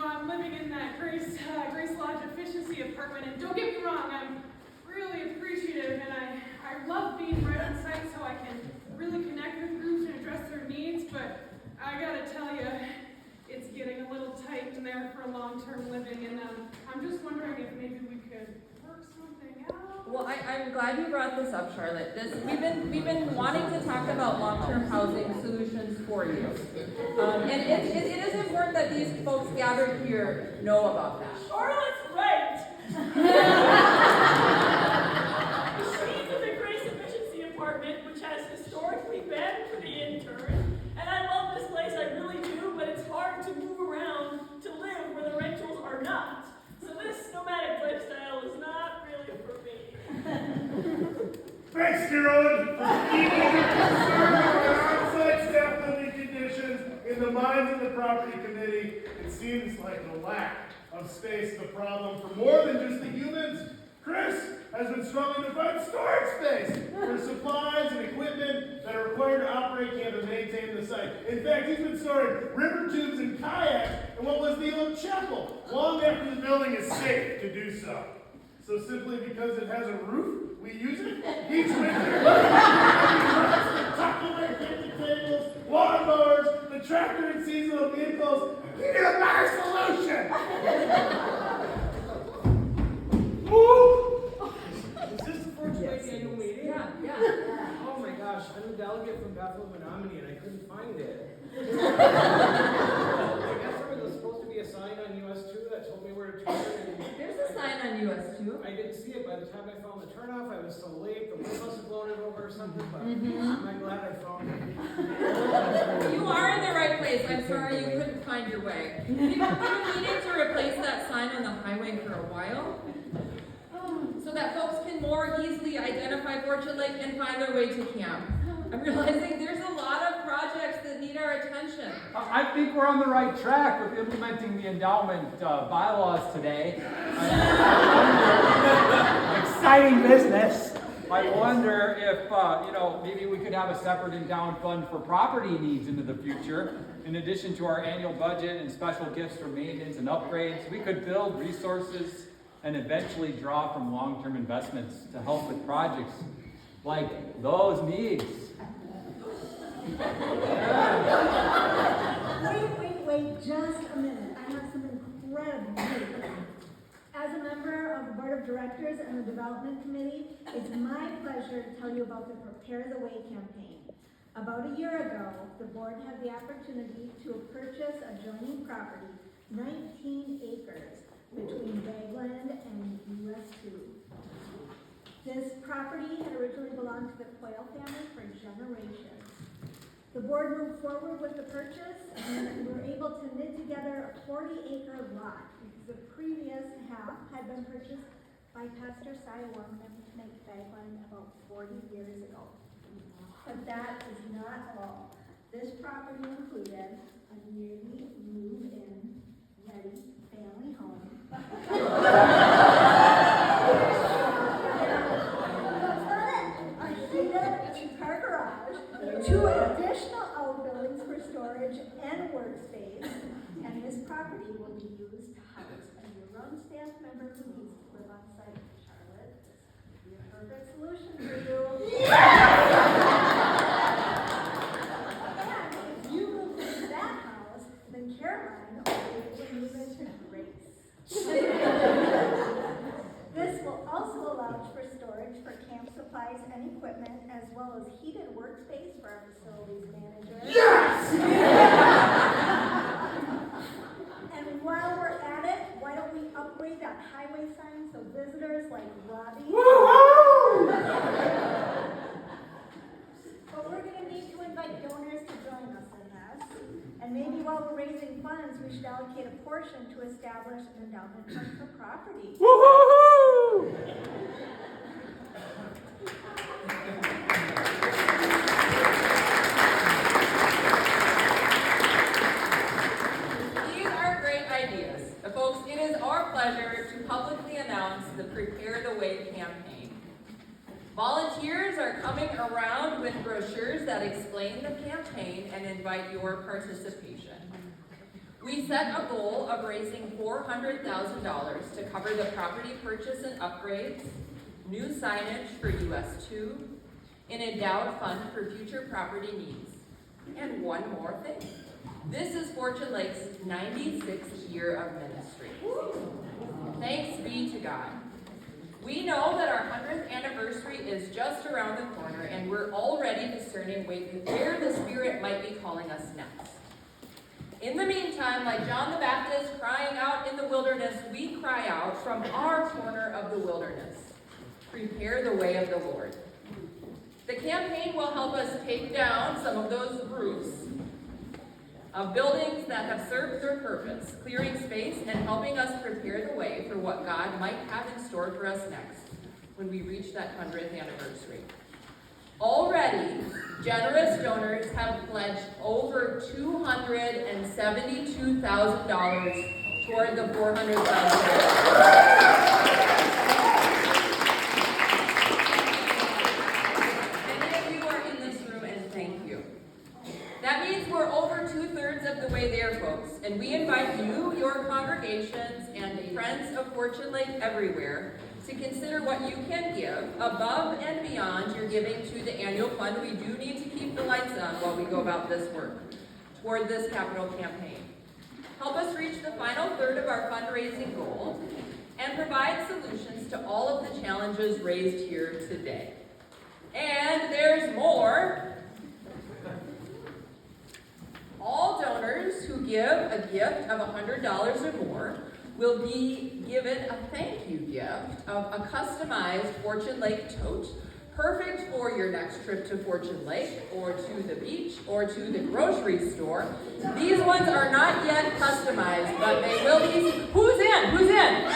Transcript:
I'm living in that Grace Lodge efficiency apartment, and don't get me wrong, I'm really appreciative, and I love being right on site so I can really connect with groups and address their needs, but I gotta tell you, it's getting a little tight in there for long-term living, and I'm just wondering if maybe we could work something out. Well, I'm glad you brought this up, Charlotte. We've been wanting to talk about long-term housing solutions for you, and it is important that these folks gathered here know about that. Charlotte's right. She's in the Grace Efficiency Apartment, which has historically been for the intern, and I love this place, I really do, but it's hard to move around to live where the rentals are not. So this nomadic lifestyle is not really for me. Thanks, Carolyn. Concern about on-site staff living conditions in the minds of the property committee. It seems like the lack of space is a problem for more than just the humans. Chris has been struggling to find storage space for supplies and equipment that are required to operate camp and maintain the site. In fact, he's been storing river tubes and kayaks in what was the old chapel, long after the building is safe to do so. So simply because it has a roof, we use it each winter. Tuckaway picnic tables, lawnmowers, the tractor and seasonal vehicles. We need a better solution. Is this the first annual meeting? Yeah. Oh my gosh, I'm a delegate from Bethel, Menominee, and I couldn't find it. I guess there was supposed to be a sign on US 2 that told me where to turn. There's a sign on US 2. I didn't see it by the time I found the turnoff. I was so late. The wind must have blown it over or something, but I'm glad I found it. You are in the right place. I'm sorry you couldn't find your way. We've been needing to replace that sign on the highway for a while, so that folks can more easily identify Fortune Lake and find their way to camp. I'm realizing there's a lot of projects that need our attention. I think we're on the right track with implementing the endowment bylaws today. Exciting business. I wonder if, maybe we could have a separate endowment fund for property needs into the future. In addition to our annual budget and special gifts for maintenance and upgrades, we could build resources and eventually draw from long-term investments to help with projects like those needs. Wait, just a minute. I have some incredible news. As a member of the Board of Directors and the Development Committee, it's my pleasure to tell you about the Prepare the Way campaign. About a year ago, the board had the opportunity to purchase adjoining property, 19 acres, between Bagland and US 2. This property had originally belonged to the Coyle family for generations. The board moved forward with the purchase, and we were able to knit together a 40-acre lot, because the previous half had been purchased by Pastor Cy Warman McFagland about 40 years ago. But that is not all. This property included a nearly move-in, ready family home. A heated two-car garage, 2 additional outbuildings for storage and workspace, and this property will be used to house a year-round staff member who needs to live on site. Charlotte, this would be a perfect solution for you. And if you move into that house, then Caroline will move into Grace. This will also allow for storage for camp supplies and equipment, as well as heated workspace for our facilities manager. Yes! And while we're at it, why don't we upgrade that highway sign so visitors like Robbie. Woo-hoo! But we're going to need to invite donors to join us in this. And maybe while we're raising funds, we should allocate a portion to establish an endowment fund for property. Woo-hoo-hoo! These are great ideas. Folks, it is our pleasure to publicly announce the Prepare the Way campaign. Volunteers are coming around with brochures that explain the campaign and invite your participation. We set a goal of raising $400,000 to cover the property purchase and upgrades, new signage for US 2, an endowed fund for future property needs. And one more thing. This is Fortune Lake's 96th year of ministry. Thanks be to God. We know that our 100th anniversary is just around the corner, and we're already discerning where the Spirit might be calling us next. In the meantime, like John the Baptist crying out in the wilderness, we cry out from our corner of the wilderness. Prepare the way of the Lord. The campaign will help us take down some of those roofs of buildings that have served their purpose, clearing space and helping us prepare the way for what God might have in store for us next when we reach that 100th anniversary. Already, generous donors have pledged over $272,000 toward the $400,000. That means we're over 2/3 of the way there, folks, and we invite you, your congregations, and friends of Fortune Lake everywhere to consider what you can give above and beyond your giving to the annual fund. We do need to keep the lights on while we go about this work toward this capital campaign. Help us reach the final third of our fundraising goal and provide solutions to all of the challenges raised here today. And there's more. All donors who give a gift of $100 or more will be given a thank you gift of a customized Fortune Lake tote, perfect for your next trip to Fortune Lake or to the beach or to the grocery store. These ones are not yet customized, but they will be. Who's in? Who's in?